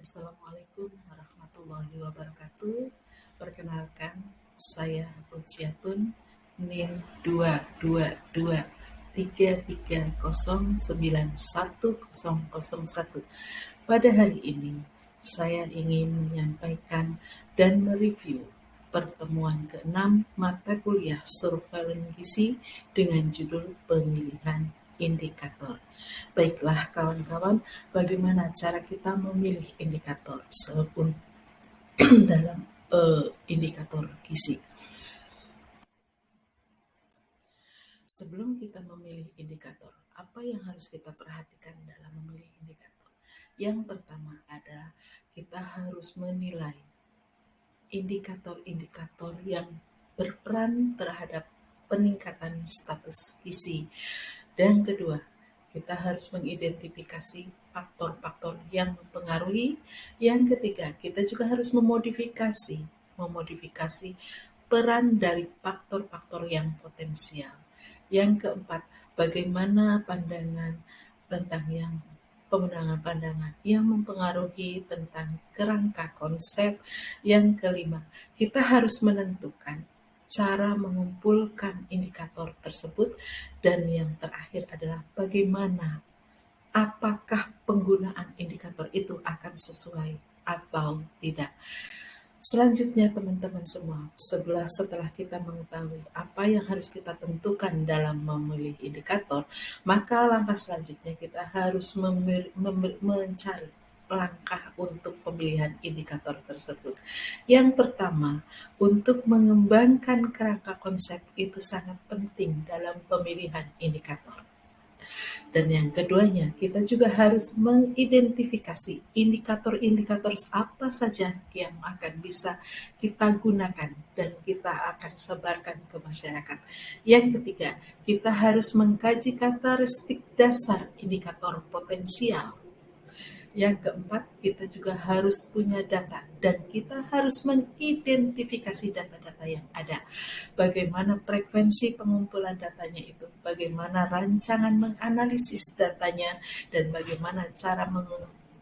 Assalamualaikum warahmatullahi wabarakatuh. Perkenalkan, saya Ruciatun NIM 22233091001. Pada hari ini, saya ingin menyampaikan dan mereview pertemuan ke-6 mata kuliah Surveillance Gizi dengan judul pemilihan indikator. Baiklah kawan-kawan, bagaimana cara kita memilih indikator dalam indikator gizi. Sebelum kita memilih indikator, apa yang harus kita perhatikan dalam memilih indikator? Yang pertama adalah kita harus menilai indikator-indikator yang berperan terhadap peningkatan status gizi. Dan kedua, kita harus mengidentifikasi faktor-faktor yang mempengaruhi. Yang ketiga, kita juga harus memodifikasi peran dari faktor-faktor yang potensial. Yang keempat, bagaimana pandangan tentang pemenangan pandangan yang mempengaruhi tentang kerangka konsep. Yang kelima, kita harus menentukan cara mengumpulkan indikator tersebut. Dan yang terakhir adalah bagaimana, apakah penggunaan indikator itu akan sesuai atau tidak. Selanjutnya teman-teman semua, setelah kita mengetahui apa yang harus kita tentukan dalam memilih indikator, maka langkah selanjutnya kita harus mencari langkah untuk pemilihan indikator tersebut. Yang pertama, untuk mengembangkan kerangka konsep itu sangat penting dalam pemilihan indikator. Dan yang keduanya, kita juga harus mengidentifikasi indikator-indikator apa saja yang akan bisa kita gunakan dan kita akan sebarkan ke masyarakat. Yang ketiga, kita harus mengkaji karakteristik dasar indikator potensial. Yang keempat, kita juga harus punya data dan kita harus mengidentifikasi data-data yang ada. Bagaimana frekuensi pengumpulan datanya itu, bagaimana rancangan menganalisis datanya, dan bagaimana cara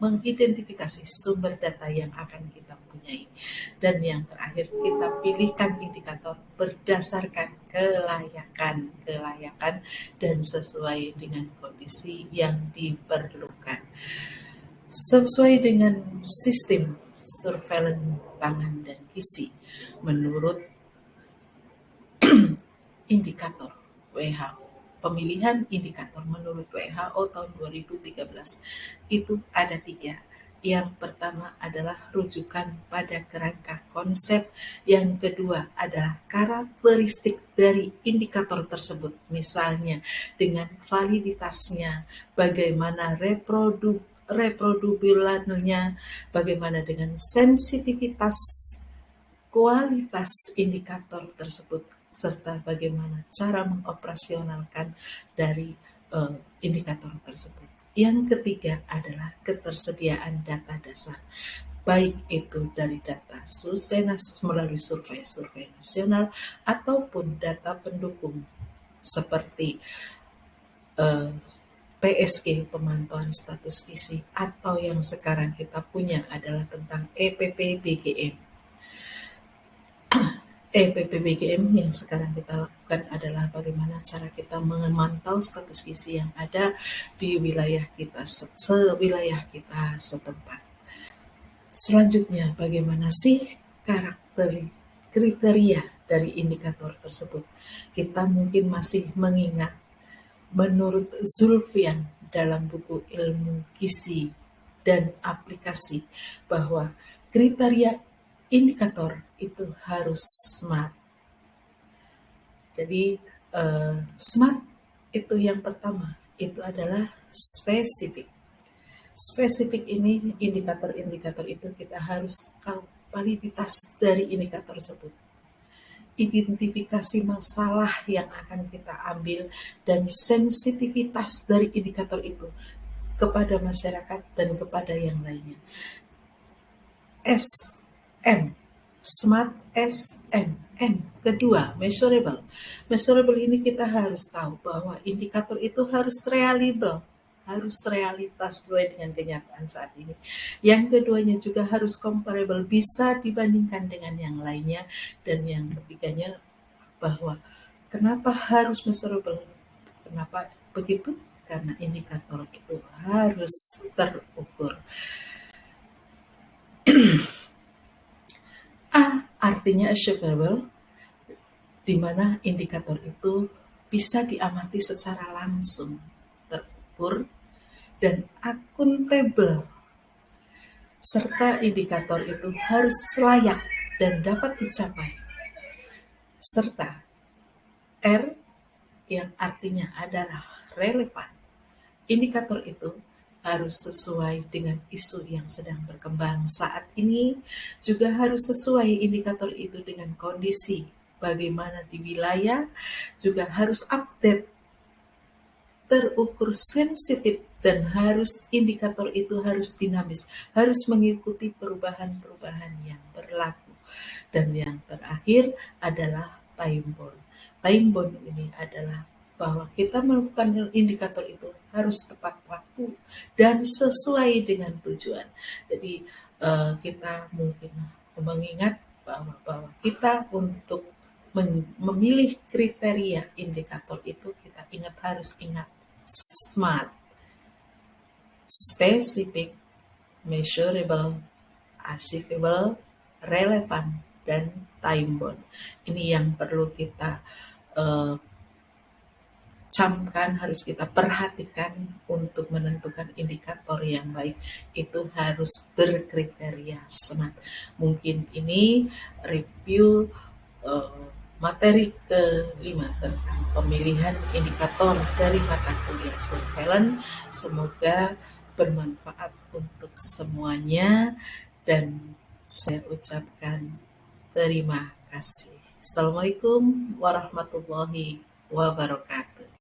mengidentifikasi sumber data yang akan kita punyai. Dan yang terakhir, kita pilihkan indikator berdasarkan kelayakan dan sesuai dengan kondisi yang diperlukan. Sesuai dengan sistem surveillance pangan dan gizi menurut indikator WHO. Pemilihan indikator menurut WHO tahun 2013 itu ada 3. Yang pertama adalah rujukan pada kerangka konsep. Yang kedua adalah karakteristik dari indikator tersebut, misalnya dengan validitasnya, bagaimana reproducibility-nya, bagaimana dengan sensitivitas, kualitas indikator tersebut, serta bagaimana cara mengoperasionalkan dari indikator tersebut. Yang ketiga adalah ketersediaan data dasar, baik itu dari data Susenas melalui survei nasional ataupun data pendukung seperti PSG, pemantauan status gizi, atau yang sekarang kita punya adalah tentang EPP-BGM. EPP-BGM yang sekarang kita lakukan adalah bagaimana cara kita memantau status gizi yang ada di wilayah kita, sewilayah kita setempat. Selanjutnya, bagaimana sih kriteria dari indikator tersebut? Kita mungkin masih mengingat menurut Zulfian dalam buku Ilmu Gizi dan Aplikasi bahwa kriteria indikator itu harus SMART. Jadi SMART itu yang pertama, itu adalah spesifik. Spesifik ini indikator-indikator itu kita harus tahu validitas dari indikator tersebut, identifikasi masalah yang akan kita ambil, dan sensitivitas dari indikator itu kepada masyarakat dan kepada yang lainnya. SM, SMART SM. Kedua, measurable. Measurable ini kita harus tahu bahwa indikator itu harus reliable, harus realitas sesuai dengan kenyataan saat ini. Yang keduanya juga harus comparable, bisa dibandingkan dengan yang lainnya. Dan yang ketiganya bahwa kenapa harus measurable? Kenapa begitu? Karena indikator itu harus terukur. A artinya achievable, di mana indikator itu bisa diamati secara langsung, terukur, dan akuntabel, serta indikator itu harus layak dan dapat dicapai. Serta R yang artinya adalah relevan. Indikator itu harus sesuai dengan isu yang sedang berkembang saat ini, juga harus sesuai indikator itu dengan kondisi bagaimana di wilayah, juga harus update, terukur, sensitif, dan harus indikator itu harus dinamis, harus mengikuti perubahan-perubahan yang berlaku. Dan yang terakhir adalah time bound. Time bound ini adalah bahwa kita melakukan indikator itu harus tepat waktu dan sesuai dengan tujuan. Jadi kita mungkin mengingat bahwa kita untuk memilih kriteria indikator itu, kita harus ingat SMART: specific, measurable, achievable, relevan, dan time bound. Ini yang perlu kita camkan, harus kita perhatikan untuk menentukan indikator yang baik. Itu harus berkriteria SMART. Mungkin ini review materi kelima tentang pemilihan indikator dari mata kuliah surveillance. Semoga bermanfaat untuk semuanya dan saya ucapkan terima kasih. Assalamualaikum warahmatullahi wabarakatuh.